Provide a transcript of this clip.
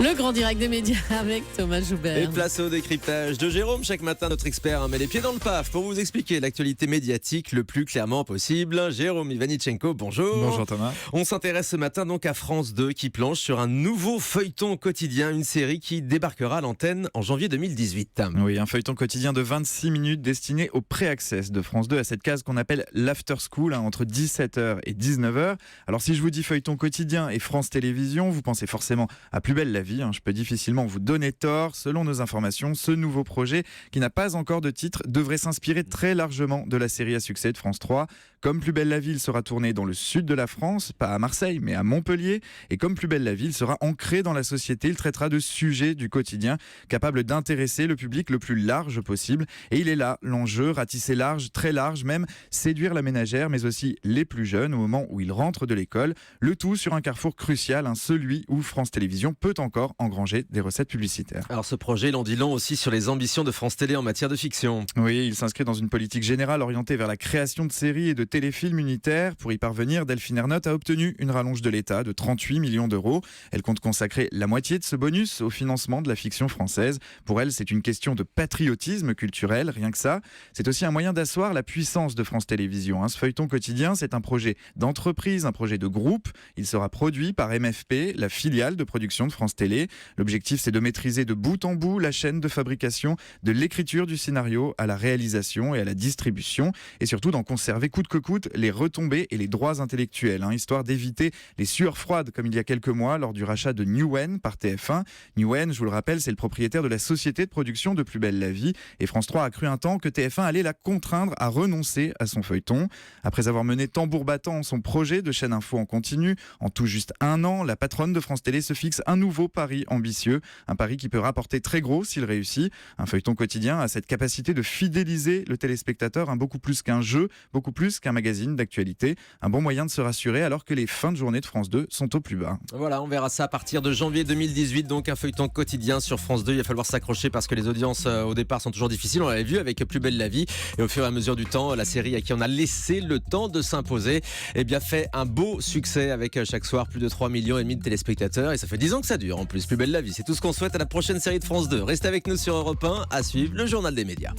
Le grand direct des médias avec Thomas Joubert. Et place au décryptage de Jérôme. Chaque matin, notre expert met les pieds dans le paf pour vous expliquer l'actualité médiatique le plus clairement possible. Jérôme Ivanichenko, bonjour. Bonjour Thomas. On s'intéresse ce matin donc à France 2 qui planche sur un nouveau feuilleton quotidien, une série qui débarquera à l'antenne en janvier 2018. Oui, un feuilleton quotidien de 26 minutes destiné au pré-access de France 2, à cette case qu'on appelle l'after school, entre 17h et 19h. Alors si je vous dis feuilleton quotidien et France Télévisions, vous pensez forcément à Plus belle la vie. Je peux difficilement vous donner tort. Selon nos informations, ce nouveau projet, qui n'a pas encore de titre, devrait s'inspirer très largement de la série à succès de France 3. Comme Plus belle la vie, il sera tourné dans le sud de la France, pas à Marseille, mais à Montpellier. Et comme Plus belle la vie, il sera ancré dans la société. Il traitera de sujets du quotidien, capables d'intéresser le public le plus large possible. Et il est là, l'enjeu, ratisser large, très large même, séduire la ménagère, mais aussi les plus jeunes au moment où ils rentrent de l'école. Le tout sur un carrefour crucial, celui où France Télévisions peut encore engranger des recettes publicitaires. Alors ce projet, il en dit long aussi sur les ambitions de France Télé en matière de fiction. Oui, il s'inscrit dans une politique générale orientée vers la création de séries et de téléfilms unitaires. Pour y parvenir, Delphine Ernotte a obtenu une rallonge de l'État de 38 millions d'euros. Elle compte consacrer la moitié de ce bonus au financement de la fiction française. Pour elle, c'est une question de patriotisme culturel, rien que ça. C'est aussi un moyen d'asseoir la puissance de France Télévisions. Ce feuilleton quotidien, c'est un projet d'entreprise, un projet de groupe. Il sera produit par MFP, la filiale de production de France Télé. L'objectif, c'est de maîtriser de bout en bout la chaîne de fabrication, de l'écriture du scénario à la réalisation et à la distribution, et surtout d'en conserver coûte que coûte les retombées et les droits intellectuels, histoire d'éviter les sueurs froides comme il y a quelques mois lors du rachat de Newen par TF1. Newen, je vous le rappelle, c'est le propriétaire de la société de production de Plus belle la vie, et France 3 a cru un temps que TF1 allait la contraindre à renoncer à son feuilleton. Après avoir mené tambour battant son projet de chaîne info en continu, en tout juste un an, la patronne de France Télé se fixe un nouveau pari ambitieux, un pari qui peut rapporter très gros s'il réussit. Un feuilleton quotidien a cette capacité de fidéliser le téléspectateur, beaucoup plus qu'un jeu, beaucoup plus qu'un magazine d'actualité. Un bon moyen de se rassurer alors que les fins de journée de France 2 sont au plus bas. Voilà, on verra ça à partir de janvier 2018, donc un feuilleton quotidien sur France 2. Il va falloir s'accrocher parce que les audiences au départ sont toujours difficiles, on l'avait vu avec Plus belle la vie, et au fur et à mesure du temps, la série à qui on a laissé le temps de s'imposer, fait un beau succès avec chaque soir plus de 3,5 millions de téléspectateurs, et ça fait 10 ans que ça dure en plus. Plus belle la vie, c'est tout ce qu'on souhaite à la prochaine série de France 2. Restez avec nous sur Europe 1, à suivre le journal des médias.